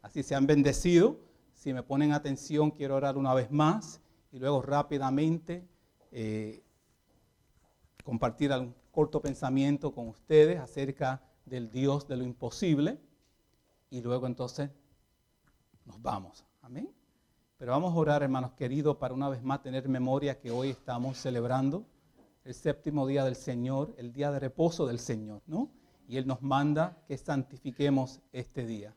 Así se han bendecido. Si me ponen atención, quiero orar una vez más y luego rápidamente compartir un corto pensamiento con ustedes acerca del Dios de lo imposible y luego entonces nos vamos. Amén. Pero vamos a orar, hermanos queridos, para una vez más tener memoria que hoy estamos celebrando el séptimo día del Señor, el día de reposo del Señor, ¿no? Y Él nos manda que santifiquemos este día.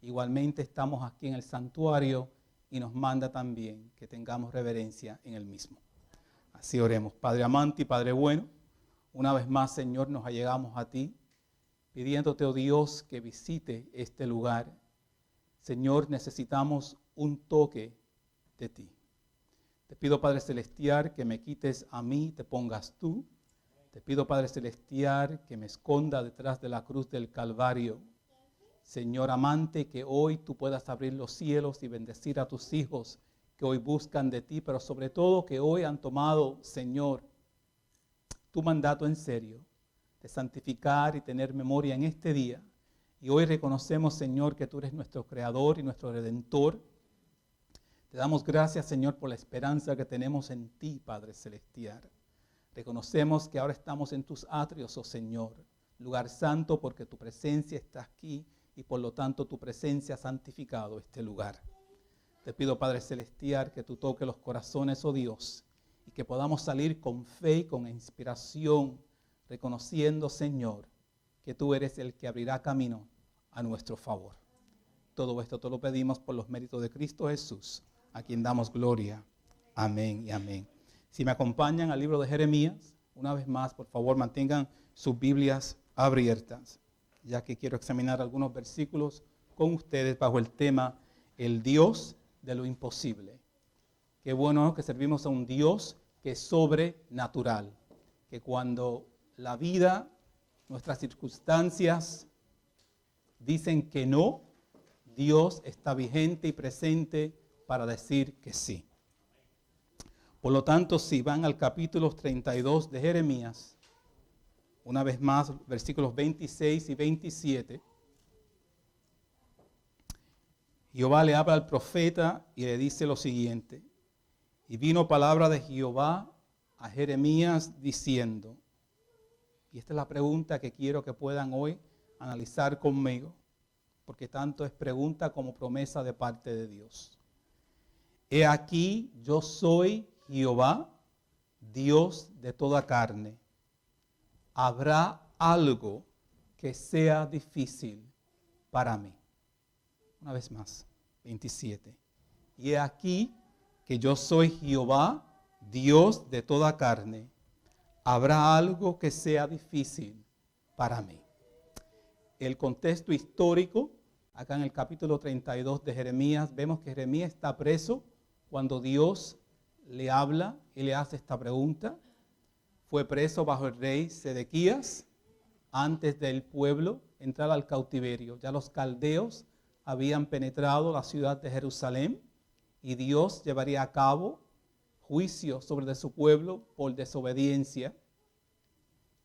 Igualmente estamos aquí en el santuario y nos manda también que tengamos reverencia en el mismo. Así oremos. Padre amante y Padre bueno, una vez más, Señor, nos allegamos a ti, pidiéndote, oh Dios, que visite este lugar. Señor, necesitamos un toque de ti. Te pido, Padre Celestial, que me quites a mí, te pongas tú. Te pido, Padre Celestial, que me esconda detrás de la cruz del Calvario. Señor amante, que hoy tú puedas abrir los cielos y bendecir a tus hijos que hoy buscan de ti, pero sobre todo que hoy han tomado, Señor, tu mandato en serio, de santificar y tener memoria en este día. Y hoy reconocemos, Señor, que tú eres nuestro Creador y nuestro Redentor. Te damos gracias, Señor, por la esperanza que tenemos en ti, Padre Celestial. Reconocemos que ahora estamos en tus atrios, oh Señor, lugar santo, porque tu presencia está aquí y por lo tanto tu presencia ha santificado este lugar. Te pido, Padre Celestial, que tú toques los corazones, oh Dios, y que podamos salir con fe y con inspiración, reconociendo, Señor, que tú eres el que abrirá camino a nuestro favor. Todo esto te lo pedimos por los méritos de Cristo Jesús, a quien damos gloria. Amén y amén. Si me acompañan al libro de Jeremías, una vez más, por favor, mantengan sus Biblias abiertas, ya que quiero examinar algunos versículos con ustedes bajo el tema el Dios de lo imposible. Qué bueno que servimos a un Dios que es sobrenatural, que cuando la vida, nuestras circunstancias dicen que no, Dios está vigente y presente para decir que sí. Por lo tanto, si van al capítulo 32 de Jeremías, una vez más, versículos 26 y 27, Jehová le habla al profeta y le dice lo siguiente: y vino palabra de Jehová a Jeremías diciendo, y esta es la pregunta que quiero que puedan hoy analizar conmigo, porque tanto es pregunta como promesa de parte de Dios. He aquí, yo soy Jehová, Dios de toda carne. ¿Habrá algo que sea difícil para mí? Una vez más, 27. Y he aquí que yo soy Jehová, Dios de toda carne. ¿Habrá algo que sea difícil para mí? El contexto histórico, acá en el capítulo 32 de Jeremías, vemos que Jeremías está preso cuando Dios le habla y le hace esta pregunta. Fue preso bajo el rey Sedequías antes del pueblo entrar al cautiverio. Ya los caldeos habían penetrado la ciudad de Jerusalén y Dios llevaría a cabo juicio sobre su pueblo por desobediencia.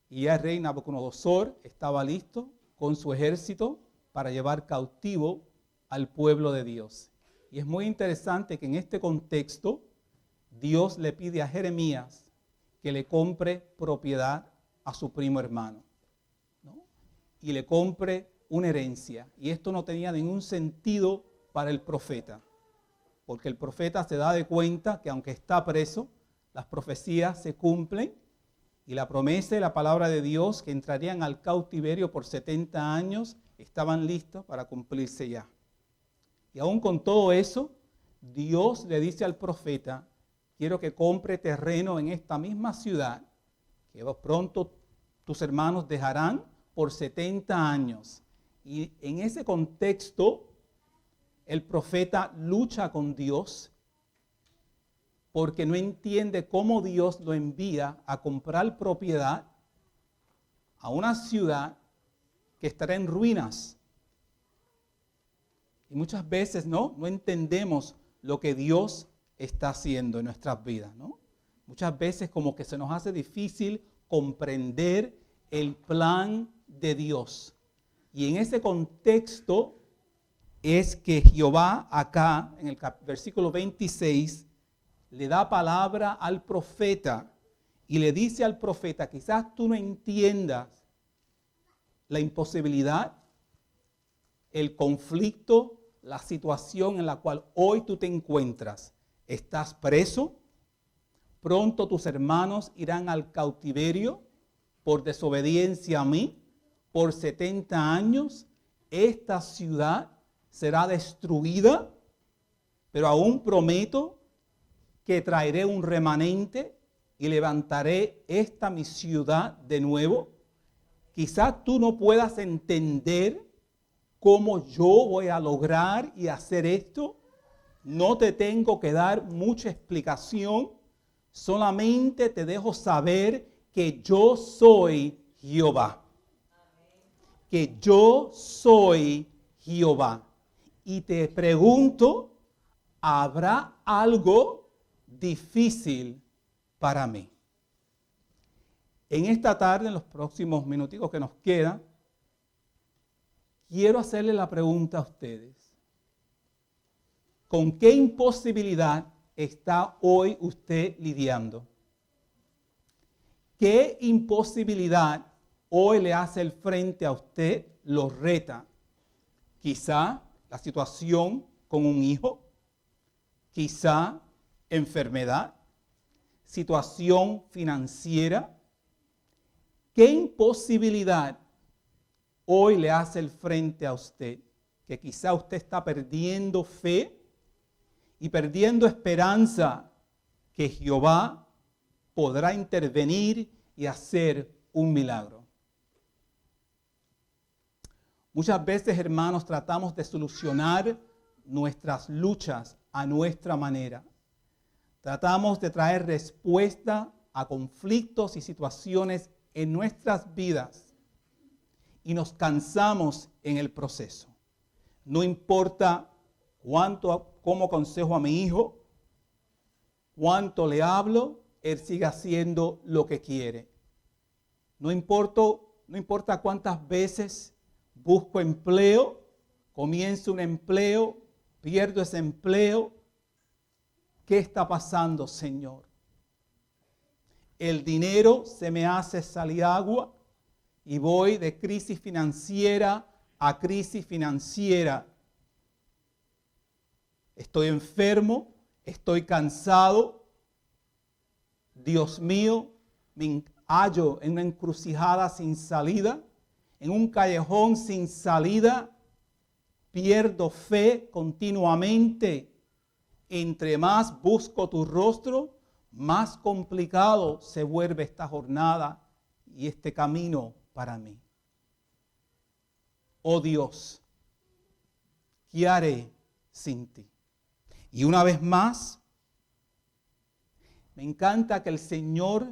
Y ya el rey Nabucodonosor estaba listo con su ejército para llevar cautivo al pueblo de Dios. Y es muy interesante que en este contexto Dios le pide a Jeremías que le compre propiedad a su primo hermano, ¿no? Y le compre una herencia. Y esto no tenía ningún sentido para el profeta, porque el profeta se da de cuenta que aunque está preso, las profecías se cumplen y la promesa y la palabra de Dios que entrarían al cautiverio por 70 años estaban listos para cumplirse ya. Y aún con todo eso, Dios le dice al profeta: quiero que compre terreno en esta misma ciudad, que pronto tus hermanos dejarán por 70 años. Y en ese contexto, el profeta lucha con Dios porque no entiende cómo Dios lo envía a comprar propiedad a una ciudad que estará en ruinas. Y muchas veces no entendemos lo que Dios está haciendo en nuestras vidas, ¿no? Muchas veces como que se nos hace difícil comprender el plan de Dios. Y en ese contexto, es que Jehová acá, en el versículo 26, le da palabra al profeta y le dice al profeta, quizás tú no entiendas la imposibilidad, el conflicto, la situación en la cual hoy tú te encuentras. Estás preso, pronto tus hermanos irán al cautiverio por desobediencia a mí, por 70 años, esta ciudad será destruida, pero aún prometo que traeré un remanente y levantaré esta mi ciudad de nuevo. Quizás tú no puedas entender cómo yo voy a lograr y hacer esto. No te tengo que dar mucha explicación, solamente te dejo saber que yo soy Jehová. Que yo soy Jehová. Y te pregunto, ¿habrá algo difícil para mí? En esta tarde, en los próximos minuticos que nos quedan, quiero hacerle la pregunta a ustedes. ¿Con qué imposibilidad está hoy usted lidiando? ¿Qué imposibilidad hoy le hace el frente a usted, lo reta? Quizá la situación con un hijo, quizá enfermedad, situación financiera. ¿Qué imposibilidad hoy le hace el frente a usted? Que quizá usted está perdiendo fe y perdiendo esperanza que Jehová podrá intervenir y hacer un milagro. Muchas veces, hermanos, tratamos de solucionar nuestras luchas a nuestra manera. Tratamos de traer respuesta a conflictos y situaciones en nuestras vidas y nos cansamos en el proceso. No importa cómo aconsejo a mi hijo, cuánto le hablo, él sigue haciendo lo que quiere. No importa cuántas veces busco empleo, comienzo un empleo, pierdo ese empleo. ¿Qué está pasando, Señor? El dinero se me hace salir agua y voy de crisis financiera a crisis financiera. Estoy enfermo, estoy cansado. Dios mío, me hallo en una encrucijada sin salida, en un callejón sin salida. Pierdo fe continuamente. Entre más busco tu rostro, más complicado se vuelve esta jornada y este camino para mí. Oh Dios, ¿qué haré sin ti? Y una vez más, me encanta que el Señor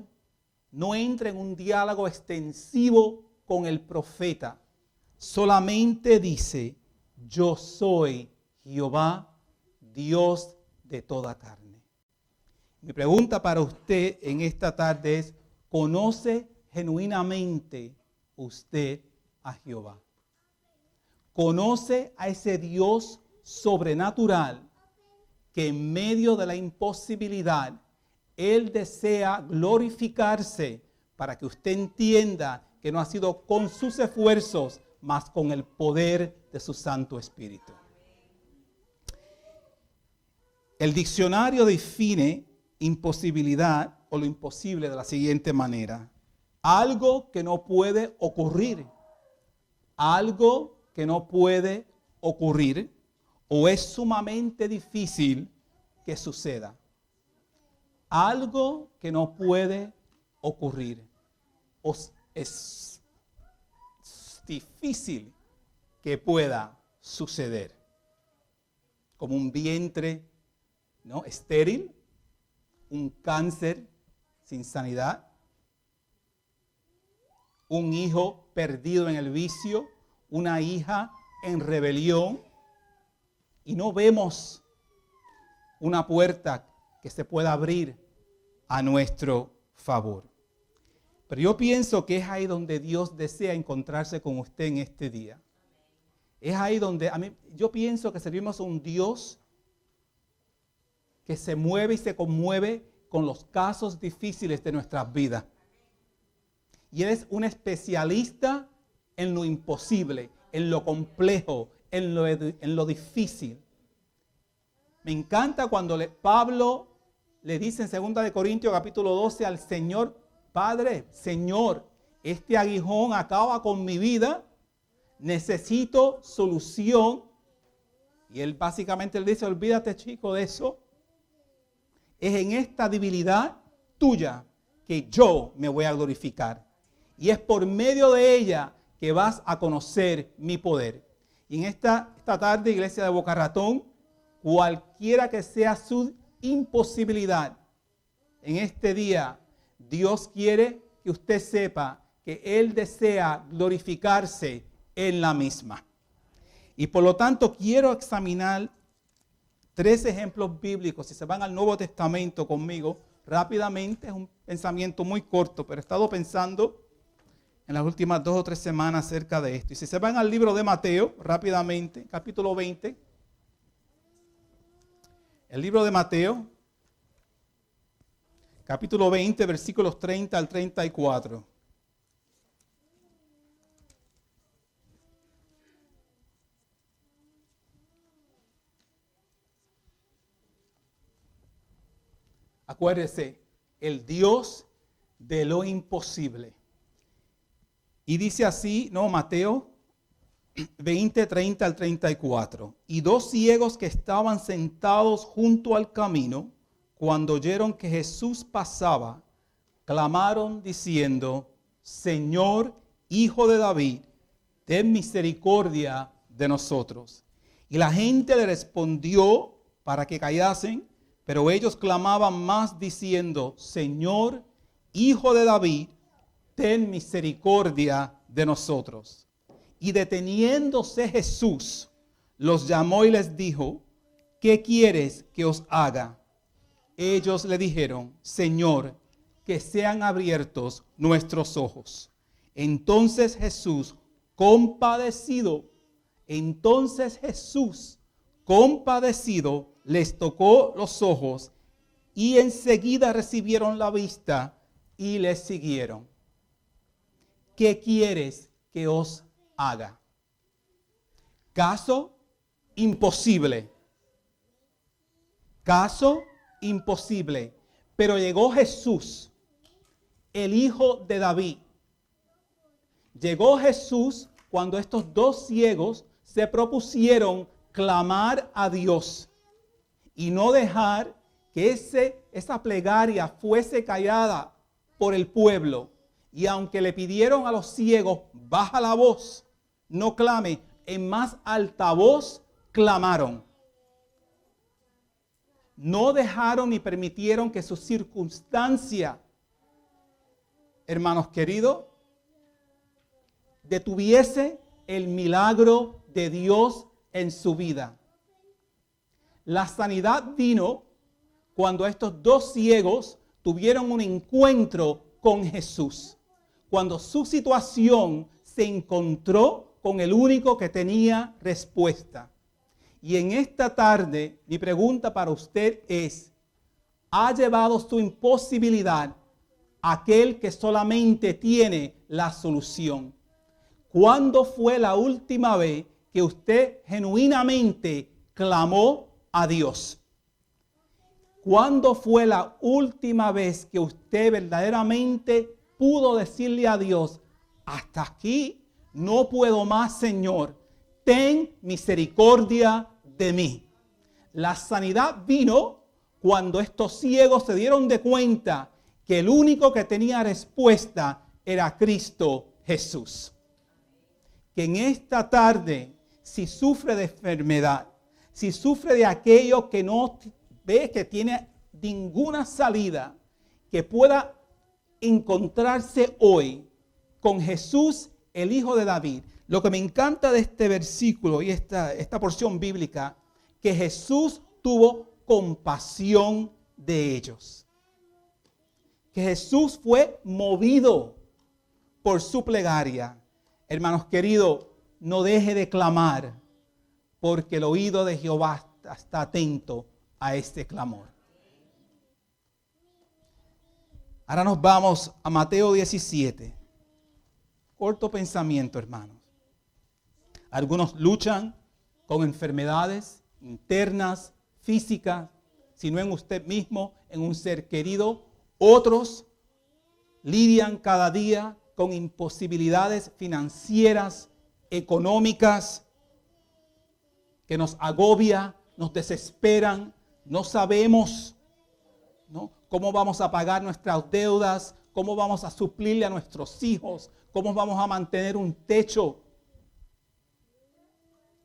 no entre en un diálogo extensivo con el profeta. Solamente dice, yo soy Jehová, Dios de toda carne. Mi pregunta para usted en esta tarde es, ¿conoce genuinamente usted a Jehová? ¿Conoce a ese Dios sobrenatural que en medio de la imposibilidad Él desea glorificarse para que usted entienda que no ha sido con sus esfuerzos, mas con el poder de su Santo Espíritu? El diccionario define imposibilidad o lo imposible de la siguiente manera: algo que no puede ocurrir, algo que no puede ocurrir o es sumamente difícil que suceda. Algo que no puede ocurrir o es difícil que pueda suceder. Como un vientre, ¿no?, estéril, un cáncer sin sanidad, un hijo perdido en el vicio, una hija en rebelión, y no vemos una puerta que se pueda abrir a nuestro favor. Pero yo pienso que es ahí donde Dios desea encontrarse con usted en este día. Es ahí donde yo pienso que servimos a un Dios que se mueve y se conmueve con los casos difíciles de nuestras vidas. Y Él es un especialista en lo imposible, en lo complejo, en lo difícil. Me encanta cuando Pablo le dice en 2 Corintios capítulo 12 al Señor: Padre, Señor, este aguijón acaba con mi vida, necesito solución. Y él básicamente le dice: olvídate, chico, de eso. Es en esta debilidad tuya que yo me voy a glorificar. Y es por medio de ella que vas a conocer mi poder. Y en esta tarde, iglesia de Boca Ratón, cualquiera que sea su imposibilidad, en este día, Dios quiere que usted sepa que Él desea glorificarse en la misma. Y por lo tanto, quiero examinar 3 ejemplos bíblicos. Si se van al Nuevo Testamento conmigo, rápidamente, es un pensamiento muy corto, pero he estado pensando en las últimas 2 o 3 semanas acerca de esto. Y si se van al libro de Mateo, rápidamente, capítulo 20. El libro de Mateo, capítulo 20, versículos 30 al 34. Acuérdese, el Dios de lo imposible. Y dice así, Mateo 20, 30 al 34. Y 2 ciegos que estaban sentados junto al camino, cuando oyeron que Jesús pasaba, clamaron diciendo: Señor, Hijo de David, ten misericordia de nosotros. Y la gente le respondió para que callasen, pero ellos clamaban más diciendo: Señor, Hijo de David, ten misericordia de nosotros. Y deteniéndose Jesús, los llamó y les dijo: ¿qué quieres que os haga? Ellos le dijeron: Señor, que sean abiertos nuestros ojos. Entonces Jesús, compadecido, les tocó los ojos y enseguida recibieron la vista y les siguieron. ¿Qué quieres que os haga? Caso imposible. Caso imposible. Pero llegó Jesús, el Hijo de David. Llegó Jesús cuando estos 2 ciegos se propusieron clamar a Dios y no dejar que esa plegaria fuese callada por el pueblo. Y aunque le pidieron a los ciegos: baja la voz, no clame, en más alta voz clamaron. No dejaron ni permitieron que su circunstancia, hermanos queridos, detuviese el milagro de Dios en su vida. La sanidad vino cuando estos 2 ciegos tuvieron un encuentro con Jesús. Cuando su situación se encontró con el único que tenía respuesta. Y en esta tarde, mi pregunta para usted es: ¿ha llevado su imposibilidad a aquel que solamente tiene la solución? ¿Cuándo fue la última vez que usted genuinamente clamó a Dios? ¿Cuándo fue la última vez que usted verdaderamente pudo decirle a Dios: hasta aquí, no puedo más, Señor, ten misericordia de mí? La sanidad vino cuando estos ciegos se dieron de cuenta que el único que tenía respuesta era Cristo Jesús. Que en esta tarde, si sufre de enfermedad, si sufre de aquello que no ve que tiene ninguna salida, que pueda encontrarse hoy con Jesús, el Hijo de David. Lo que me encanta de este versículo y esta porción bíblica, que Jesús tuvo compasión de ellos. Que Jesús fue movido por su plegaria. Hermanos queridos, no deje de clamar, porque el oído de Jehová está atento a este clamor. Ahora nos vamos a Mateo 17. Corto pensamiento, hermanos. Algunos luchan con enfermedades internas, físicas, si no en usted mismo, en un ser querido. Otros lidian cada día con imposibilidades financieras, económicas, que nos agobia, nos desesperan. No sabemos, ¿no?, cómo vamos a pagar nuestras deudas, cómo vamos a suplirle a nuestros hijos, cómo vamos a mantener un techo,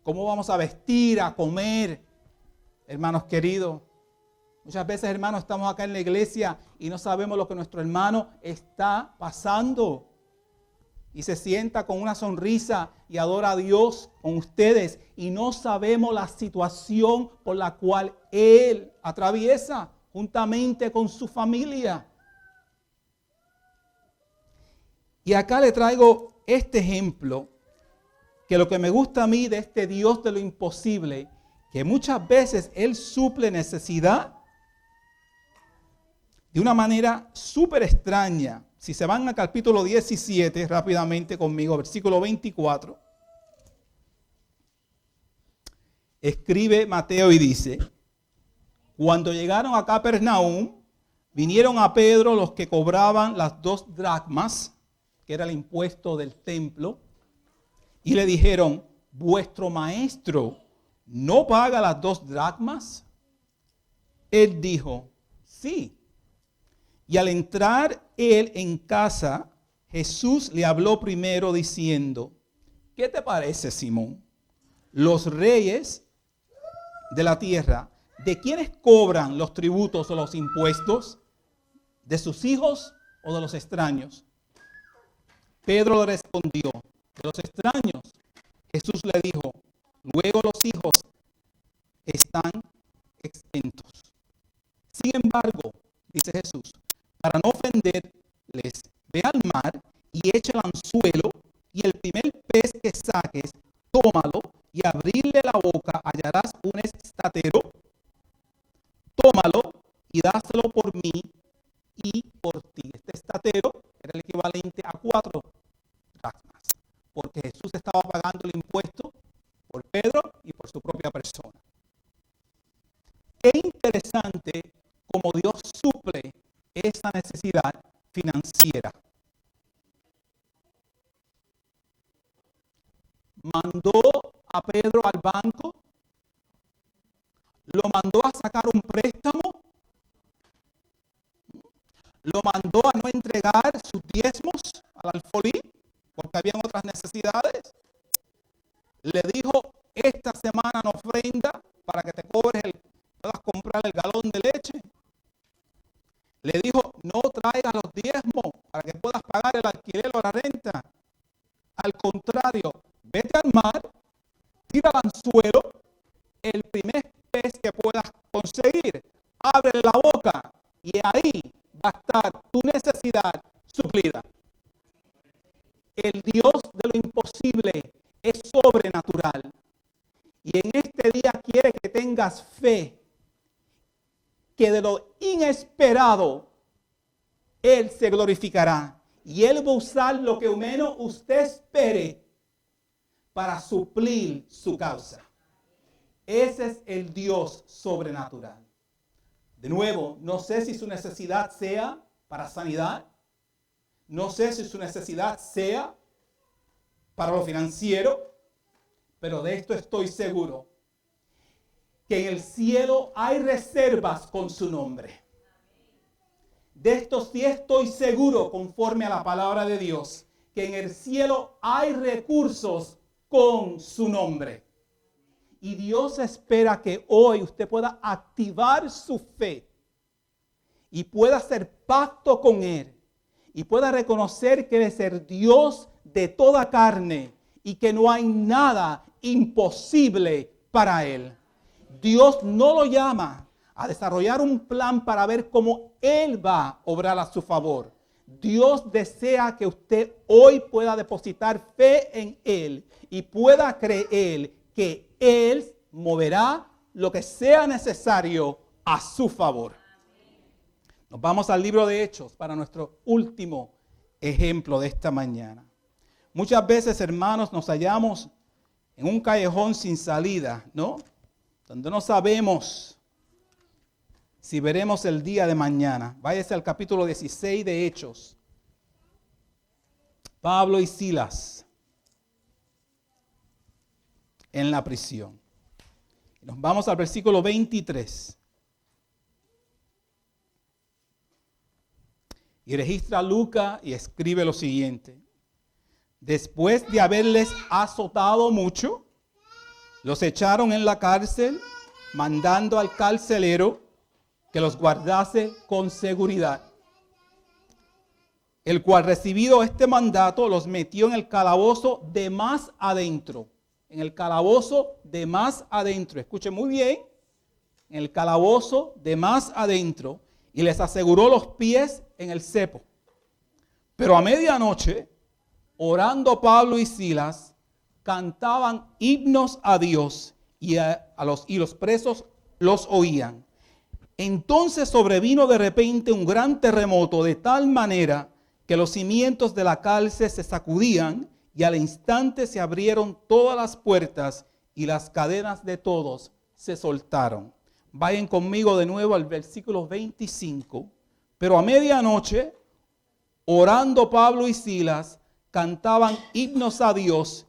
cómo vamos a vestir, a comer. Hermanos queridos, muchas veces, hermanos, estamos acá en la iglesia y no sabemos lo que nuestro hermano está pasando. Y se sienta con una sonrisa y adora a Dios con ustedes. Y no sabemos la situación por la cual él atraviesa juntamente con su familia. Y acá le traigo este ejemplo, que lo que me gusta a mí de este Dios de lo imposible, que muchas veces Él suple necesidad de una manera súper extraña. Si se van al capítulo 17, rápidamente conmigo, versículo 24. Escribe Mateo y dice: cuando llegaron a Capernaum, vinieron a Pedro los que cobraban las 2 dracmas, que era el impuesto del templo, y le dijeron: ¿vuestro maestro no paga las 2 dracmas? Él dijo: sí. Y al entrar él en casa, Jesús le habló primero diciendo: ¿qué te parece, Simón? Los reyes de la tierra, ¿de quiénes cobran los tributos o los impuestos? ¿De sus hijos o de los extraños? Pedro le respondió: de los extraños. Jesús le dijo: luego los hijos están exentos. Sin embargo, dice Jesús, para no ofenderles, ve al mar y echa el anzuelo, y el primer pez que saques, tómalo, y abrirle la boca hallarás un estatero. Tómalo y dáselo por mí y por ti. Este estatero era el equivalente a 4 dracmas, porque Jesús estaba pagando el impuesto por Pedro y por su propia persona. Qué interesante cómo Dios suple esa necesidad financiera. Mandó a Pedro al banco, lo mandó a sacar un préstamo, lo mandó a no entregar sus diezmos al alfolí, porque habían otras necesidades. Le dijo: esta semana no ofrenda para que te cobres puedas comprar el galón de leche. Le dijo: no traigas los diezmos para que puedas pagar el alquiler o la renta. Al contrario, vete al mar, tira el anzuelo, el primer pez que puedas conseguir, ábrele la boca y ahí va a estar tu necesidad suplida. El Dios de lo imposible es sobrenatural. Y en este día quiere que tengas fe que de lo inesperado Él se glorificará. Y Él va a usar lo que menos usted espere para suplir su causa. Ese es el Dios sobrenatural. De nuevo, no sé si su necesidad sea para sanidad. No sé si su necesidad sea para lo financiero. Pero de esto estoy seguro, que en el cielo hay reservas con su nombre. De esto sí estoy seguro, conforme a la palabra de Dios, que en el cielo hay recursos con su nombre. Y Dios espera que hoy usted pueda activar su fe y pueda hacer pacto con Él y pueda reconocer que Él es el Dios de toda carne y que no hay nada imposible para Él. Dios no lo llama a desarrollar un plan para ver cómo Él va a obrar a su favor. Dios desea que usted hoy pueda depositar fe en Él y pueda creer que Él moverá lo que sea necesario a su favor. Nos vamos al libro de Hechos para nuestro último ejemplo de esta mañana. Muchas veces, hermanos, nos hallamos en un callejón sin salida, ¿no? Donde no sabemos si veremos el día de mañana. Váyase al capítulo 16 de Hechos. Pablo y Silas en la prisión. Nos vamos al versículo 23. Y registra Lucas y escribe lo siguiente. Después de haberles azotado mucho, los echaron en la cárcel, mandando al carcelero que los guardase con seguridad. El cual, recibido este mandato, los metió en el calabozo de más adentro. En el calabozo de más adentro. Escuchen muy bien. En el calabozo de más adentro. Y les aseguró los pies en el cepo. Pero a medianoche, orando Pablo y Silas, cantaban himnos a Dios y los presos los oían. Entonces sobrevino de repente un gran terremoto de tal manera que los cimientos de la cárcel se sacudían y al instante se abrieron todas las puertas y las cadenas de todos se soltaron. Vayan conmigo de nuevo al versículo 25. Pero a medianoche, orando Pablo y Silas, cantaban himnos a Dios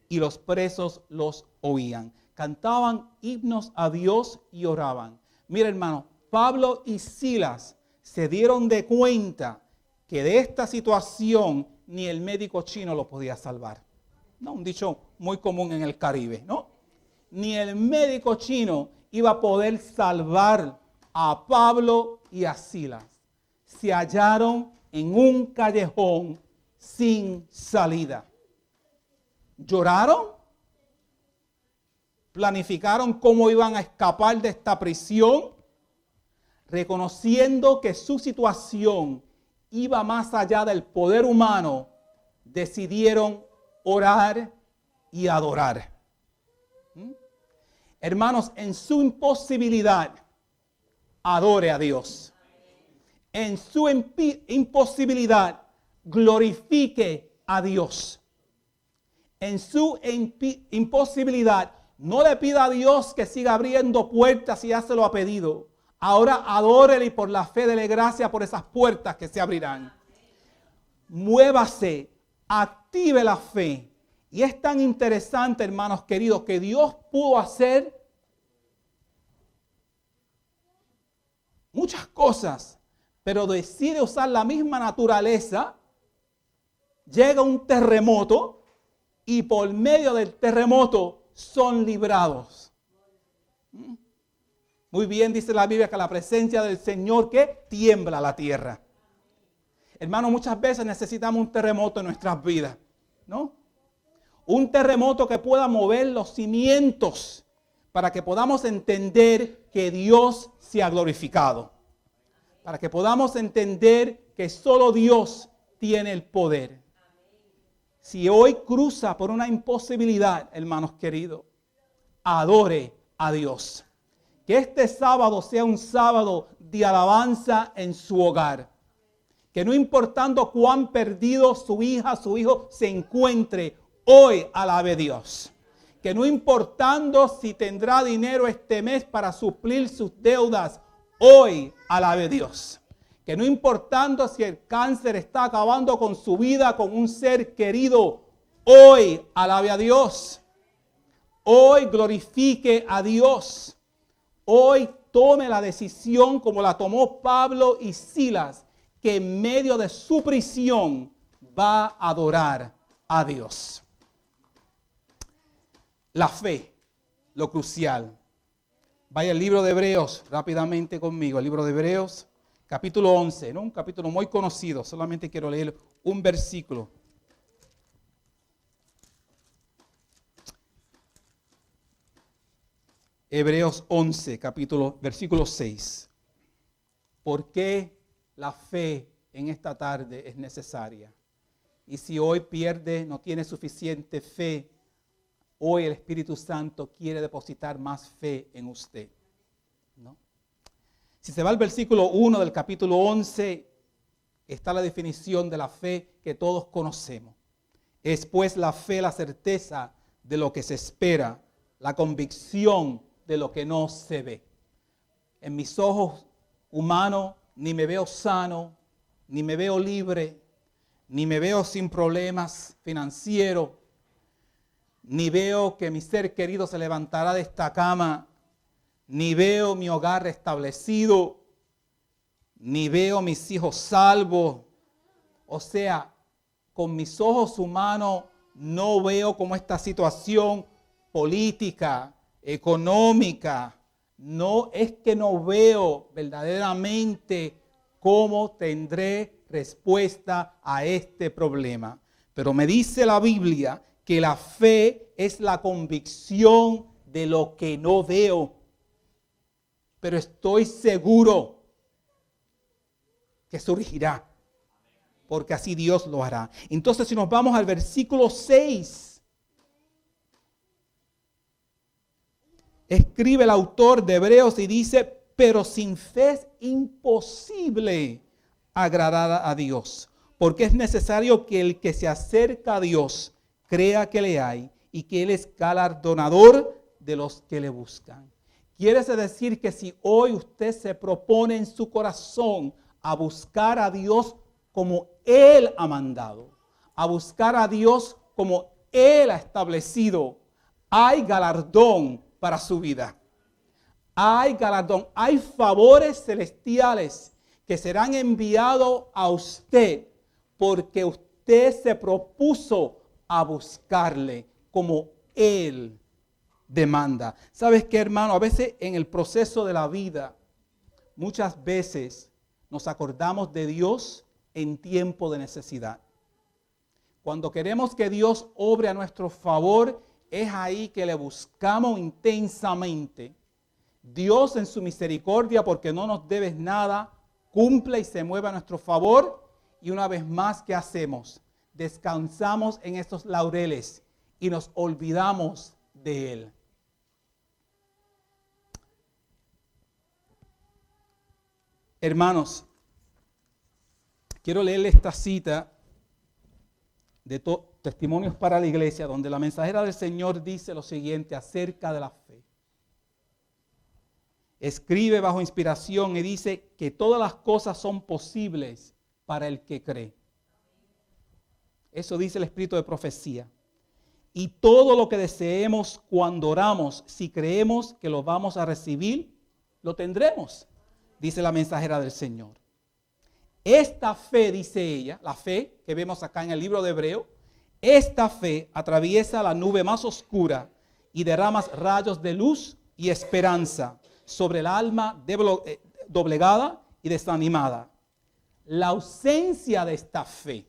y los presos los oían. Cantaban himnos a Dios y oraban. Mira, hermano, Pablo y Silas se dieron de cuenta que de esta situación ni el médico chino lo podía salvar. No, un dicho muy común en el Caribe, ¿no? Ni el médico chino iba a poder salvar a Pablo y a Silas. Se hallaron en un callejón sin salida. Lloraron, planificaron cómo iban a escapar de esta prisión, reconociendo que su situación iba más allá del poder humano, decidieron orar y adorar. Hermanos, en su imposibilidad, adore a Dios. En su imposibilidad, glorifique a Dios. En su imposibilidad, no le pida a Dios que siga abriendo puertas si ya se lo ha pedido. Ahora adórele y por la fe dele gracias por esas puertas que se abrirán. Muévase, active la fe. Y es tan interesante, hermanos queridos, que Dios pudo hacer muchas cosas, pero decide usar la misma naturaleza. Llega un terremoto y por medio del terremoto son librados. Muy bien dice la Biblia que la presencia del Señor que tiembla la tierra. Hermano, muchas veces necesitamos un terremoto en nuestras vidas, ¿no? Un terremoto que pueda mover los cimientos para que podamos entender que Dios se ha glorificado. Para que podamos entender que solo Dios tiene el poder. Si hoy cruza por una imposibilidad, hermanos queridos, adore a Dios. Que este sábado sea un sábado de alabanza en su hogar. Que no importando cuán perdido su hija, su hijo se encuentre, hoy alabe a Dios. Que no importando si tendrá dinero este mes para suplir sus deudas, hoy alabe a Dios. Que no importando si el cáncer está acabando con su vida, con un ser querido, hoy alabe a Dios. Hoy glorifique a Dios. Hoy tome la decisión como la tomó Pablo y Silas, que en medio de su prisión va a adorar a Dios. La fe, lo crucial. Vaya al libro de Hebreos rápidamente conmigo, el libro de Hebreos, capítulo 11, ¿no? Un capítulo muy conocido, solamente quiero leer un versículo. Hebreos 11, versículo 6. ¿Por qué la fe en esta tarde es necesaria. Y si hoy pierde, no tiene suficiente fe, hoy el Espíritu Santo quiere depositar más fe en usted, ¿no? Si se va al versículo 1 del capítulo 11, está la definición de la fe que todos conocemos. Es pues la fe, la certeza de lo que se espera, la convicción de lo que no se ve. En mis ojos humanos ni me veo sano, ni me veo libre, ni me veo sin problemas financieros, ni veo que mi ser querido se levantará de esta cama, ni veo mi hogar restablecido, ni veo mis hijos salvos. O sea, con mis ojos humanos no veo cómo esta situación política, económica, no es que no veo verdaderamente cómo tendré respuesta a este problema. Pero me dice la Biblia que la fe es la convicción de lo que no veo. Pero estoy seguro que surgirá, porque así Dios lo hará. Entonces, si nos vamos al versículo 6, escribe el autor de Hebreos y dice, pero sin fe es imposible agradar a Dios, porque es necesario que el que se acerca a Dios crea que le hay y que Él es galardonador de los que le buscan. Quiere decir que si hoy usted se propone en su corazón a buscar a Dios como Él ha mandado, a buscar a Dios como Él ha establecido, hay galardón para su vida. Hay galardón, hay favores celestiales que serán enviados a usted porque usted se propuso a buscarle como Él demanda. ¿Sabes qué, hermano? A veces en el proceso de la vida, muchas veces nos acordamos de Dios en tiempo de necesidad. Cuando queremos que Dios obre a nuestro favor, es ahí que le buscamos intensamente. Dios en su misericordia, porque no nos debes nada, cumple y se mueve a nuestro favor. Y una vez más, ¿qué hacemos? Descansamos en estos laureles y nos olvidamos de Él. Hermanos, quiero leerle esta cita de Testimonios para la Iglesia, donde la mensajera del Señor dice lo siguiente acerca de la fe. Escribe bajo inspiración y dice que todas las cosas son posibles para el que cree. Eso dice el espíritu de profecía. Y todo lo que deseemos cuando oramos, si creemos que lo vamos a recibir, lo tendremos, dice la mensajera del Señor. Esta fe, dice ella, la fe que vemos acá en el libro de Hebreo, esta fe atraviesa la nube más oscura y derrama rayos de luz y esperanza sobre el alma doblegada y desanimada. La ausencia de esta fe,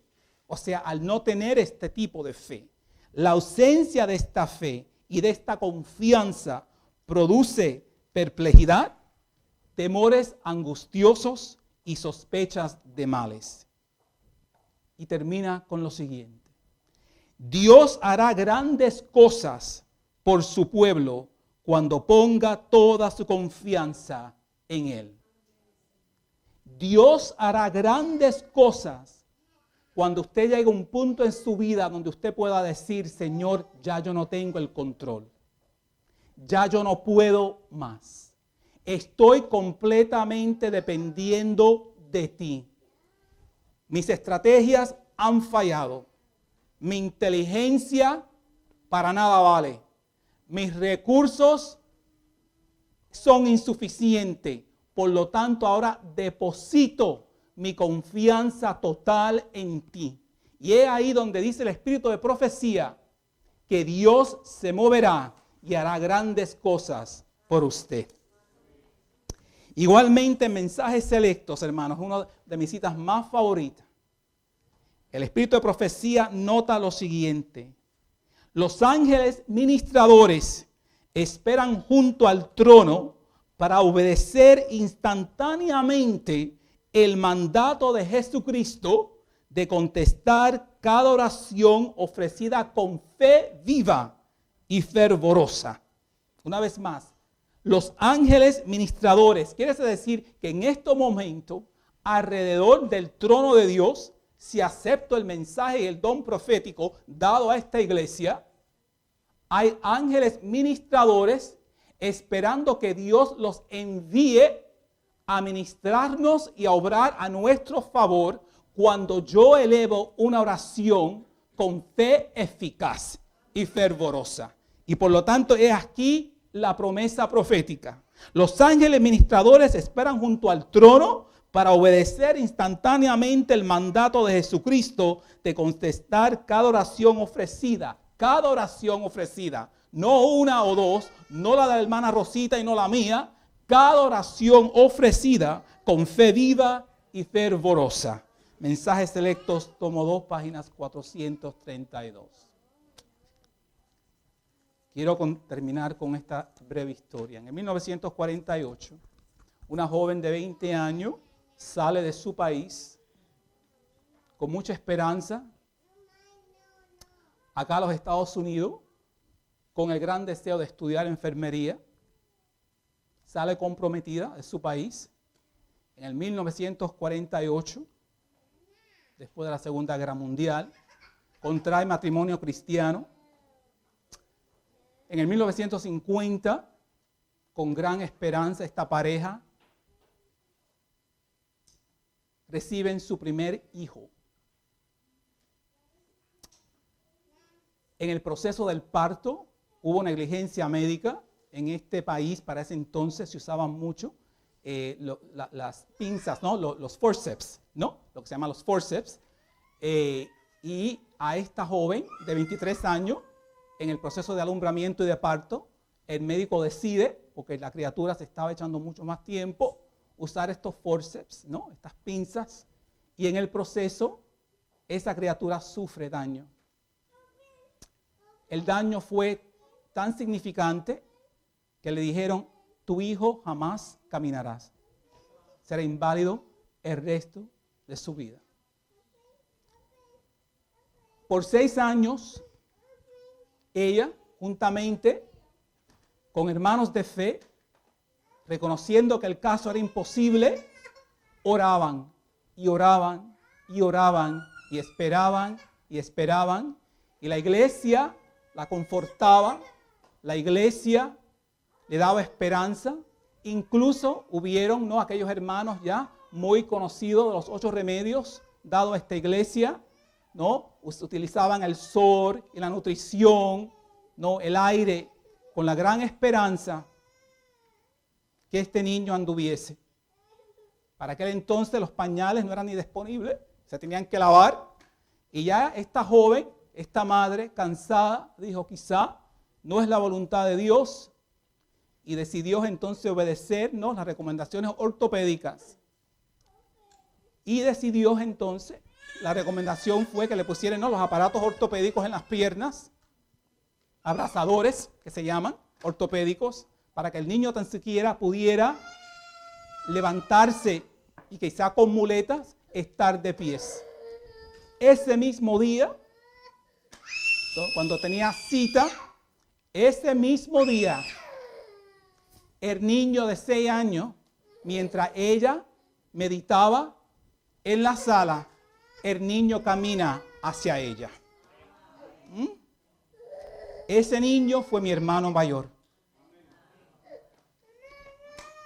o sea, al no tener este tipo de fe, la ausencia de esta fe y de esta confianza produce perplejidad, temores angustiosos y sospechas de males. Y termina con lo siguiente. Dios hará grandes cosas por su pueblo cuando ponga toda su confianza en Él. Dios hará grandes cosas cuando usted llegue a un punto en su vida donde usted pueda decir, Señor, ya yo no tengo el control. Ya yo no puedo más. Estoy completamente dependiendo de ti. Mis estrategias han fallado. Mi inteligencia para nada vale. Mis recursos son insuficientes. Por lo tanto, ahora deposito mi confianza total en ti. Y es ahí donde dice el espíritu de profecía que Dios se moverá y hará grandes cosas por usted. Igualmente, en Mensajes Selectos, hermanos, una de mis citas más favoritas. El espíritu de profecía nota lo siguiente. Los ángeles ministradores esperan junto al trono para obedecer instantáneamente el mandato de Jesucristo de contestar cada oración ofrecida con fe viva y fervorosa. Una vez más, los ángeles ministradores, quiere decir que en este momento, alrededor del trono de Dios, si acepto el mensaje y el don profético dado a esta iglesia, hay ángeles ministradores esperando que Dios los envíe a ministrarnos y a obrar a nuestro favor cuando yo elevo una oración con fe eficaz y fervorosa. Y por lo tanto, es aquí la promesa profética. Los ángeles ministradores esperan junto al trono para obedecer instantáneamente el mandato de Jesucristo de contestar cada oración ofrecida. Cada oración ofrecida. No una o dos, no la de la hermana Rosita y no la mía. Cada oración ofrecida con fe viva y fervorosa. Mensajes Selectos, tomo 2, páginas 432. Quiero terminar con esta breve historia. En 1948, una joven de 20 años sale de su país con mucha esperanza acá a los Estados Unidos, con el gran deseo de estudiar enfermería. Sale comprometida de su país. En el 1948, después de la Segunda Guerra Mundial, contrae matrimonio cristiano. En el 1950, con gran esperanza, esta pareja reciben su primer hijo. En el proceso del parto hubo negligencia médica. En este país, para ese entonces, se usaban mucho las pinzas, ¿no? Los forceps, ¿no? Lo que se llama los forceps. Y a esta joven de 23 años, en el proceso de alumbramiento y de parto, el médico decide, porque la criatura se estaba echando mucho más tiempo, usar estos forceps, ¿no? Estas pinzas. Y en el proceso, esa criatura sufre daño. El daño fue tan significante que le dijeron, tu hijo jamás caminarás. Será inválido el resto de su vida. Por 6 años, ella, juntamente con hermanos de fe, reconociendo que el caso era imposible, oraban y oraban y oraban y esperaban y esperaban. Y la iglesia la confortaba, la iglesia le daba esperanza. Incluso hubieron, ¿no?, aquellos hermanos ya muy conocidos de los 8 remedios dados a esta iglesia, ¿no? Utilizaban el sol y la nutrición, ¿no?, el aire, con la gran esperanza que este niño anduviese. Para aquel entonces los pañales no eran ni disponibles, se tenían que lavar. Y ya esta joven, esta madre, cansada, dijo, quizá no es la voluntad de Dios. Y decidió entonces obedecernos las recomendaciones ortopédicas. Y decidió entonces, la recomendación fue que le pusieran, ¿no?, los aparatos ortopédicos en las piernas, abrazadores que se llaman, ortopédicos, para que el niño tan siquiera pudiera levantarse y quizá con muletas estar de pies. Ese mismo día, cuando tenía cita, ese mismo día, el niño de 6 años, mientras ella meditaba en la sala, el niño camina hacia ella. Ese niño fue mi hermano mayor,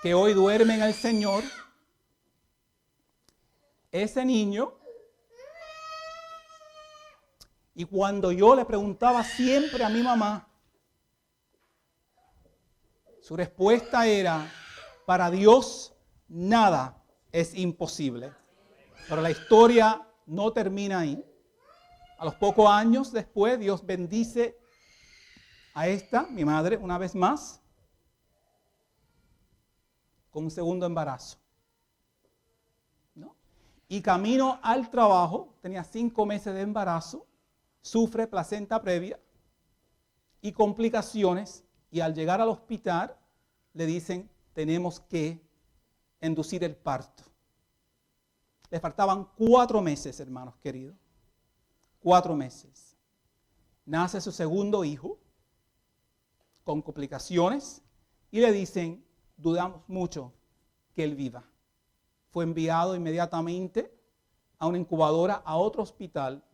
que hoy duerme en el Señor. Ese niño, y cuando yo le preguntaba siempre a mi mamá, su respuesta era, para Dios nada es imposible. Pero la historia no termina ahí. A los pocos años después, Dios bendice a esta, mi madre, una vez más, con un segundo embarazo, ¿no? Y camino al trabajo, tenía 5 meses de embarazo, sufre placenta previa y complicaciones, y al llegar al hospital le dicen, tenemos que inducir el parto. Le faltaban 4 meses, hermanos queridos. 4 meses. Nace su segundo hijo con complicaciones y le dicen, dudamos mucho que él viva. Fue enviado inmediatamente a una incubadora, a otro hospital,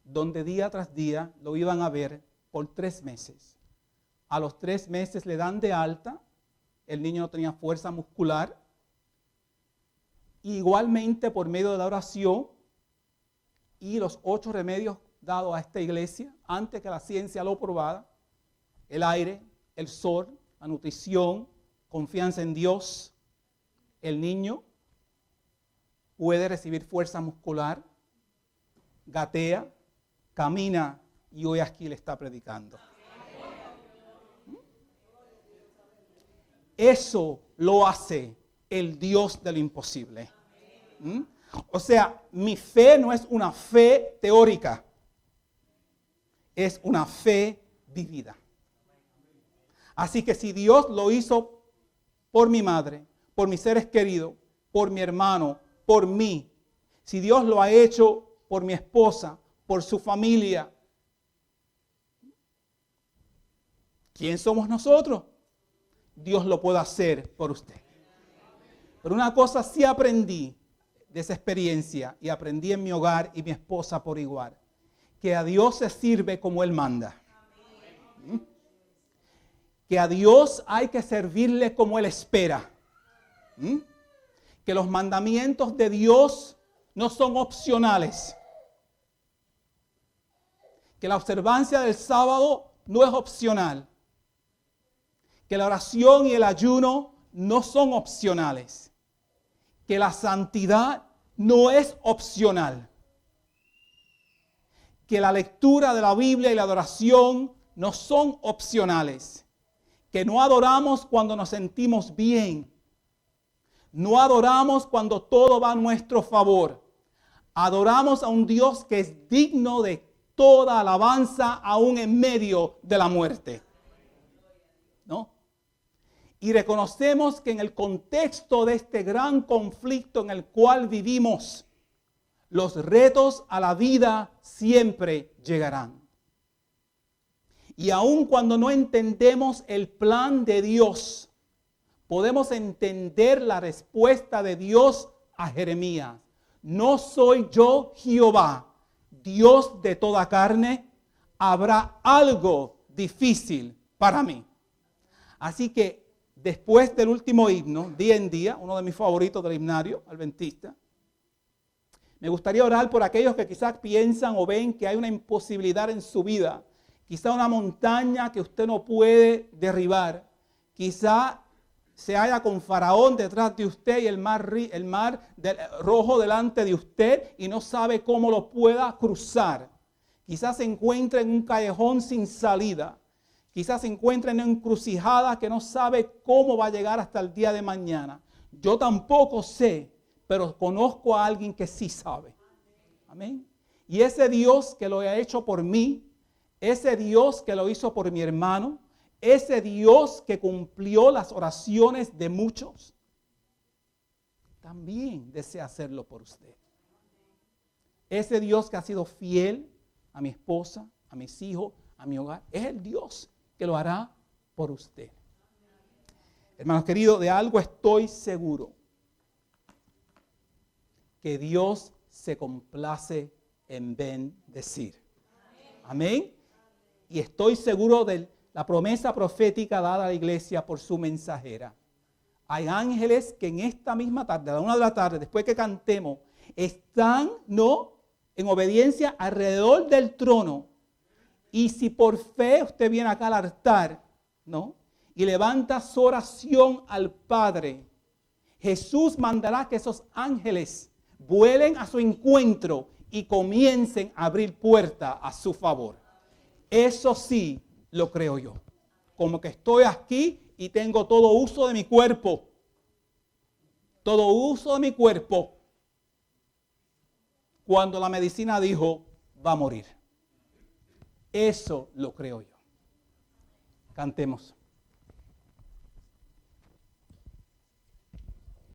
donde día tras día lo iban a ver por 3 meses. A los 3 meses le dan de alta, el niño no tenía fuerza muscular. Igualmente por medio de la oración y los 8 remedios dados a esta iglesia, antes que la ciencia lo probara, el aire, el sol, la nutrición, confianza en Dios, el niño puede recibir fuerza muscular, gatea, camina y hoy aquí le está predicando. Eso lo hace el Dios de lo imposible. O sea, mi fe no es una fe teórica, es una fe vivida. Así que si Dios lo hizo por mi madre, por mis seres queridos, por mi hermano, por mí, si Dios lo ha hecho por mi esposa, por su familia, ¿quién somos nosotros? Dios lo puede hacer por usted. Pero una cosa sí aprendí de esa experiencia y aprendí en mi hogar y mi esposa por igual, que a Dios se sirve como Él manda. Que a Dios hay que servirle como Él espera. Que los mandamientos de Dios no son opcionales. Que la observancia del sábado no es opcional. Que la oración y el ayuno no son opcionales. Que la santidad no es opcional. Que la lectura de la Biblia y la adoración no son opcionales. Que no adoramos cuando nos sentimos bien. No adoramos cuando todo va a nuestro favor. Adoramos a un Dios que es digno de toda alabanza, aún en medio de la muerte. ¿No? Y reconocemos que en el contexto de este gran conflicto en el cual vivimos, los retos a la vida siempre llegarán. Y aun cuando no entendemos el plan de Dios, podemos entender la respuesta de Dios a Jeremías. No soy yo Jehová, Dios de toda carne, habrá algo difícil para mí. Así que después del último himno, día en día, uno de mis favoritos del himnario adventista, me gustaría orar por aquellos que quizás piensan o ven que hay una imposibilidad en su vida. Quizá una montaña que usted no puede derribar. Quizá se halla con Faraón detrás de usted y el mar rojo delante de usted y no sabe cómo lo pueda cruzar. Quizás se encuentre en un callejón sin salida. Quizás se encuentre en una encrucijada que no sabe cómo va a llegar hasta el día de mañana. Yo tampoco sé, pero conozco a alguien que sí sabe. Amén. Y ese Dios que lo ha hecho por mí, ese Dios que lo hizo por mi hermano, ese Dios que cumplió las oraciones de muchos, también desea hacerlo por usted. Ese Dios que ha sido fiel a mi esposa, a mis hijos, a mi hogar, es el Dios que lo hará por usted. Hermanos queridos, de algo estoy seguro, que Dios se complace en bendecir. Amén. Y estoy seguro de la promesa profética dada a la iglesia por su mensajera. Hay ángeles que en esta misma tarde, a la 1 de la tarde, después que cantemos, están en obediencia alrededor del trono. Y si por fe usted viene acá al altar, y levanta su oración al Padre, Jesús mandará que esos ángeles vuelen a su encuentro y comiencen a abrir puertas a su favor. Eso sí lo creo yo. Como que estoy aquí y tengo todo uso de mi cuerpo. Todo uso de mi cuerpo. Cuando la medicina dijo, va a morir. Eso lo creo yo. Cantemos.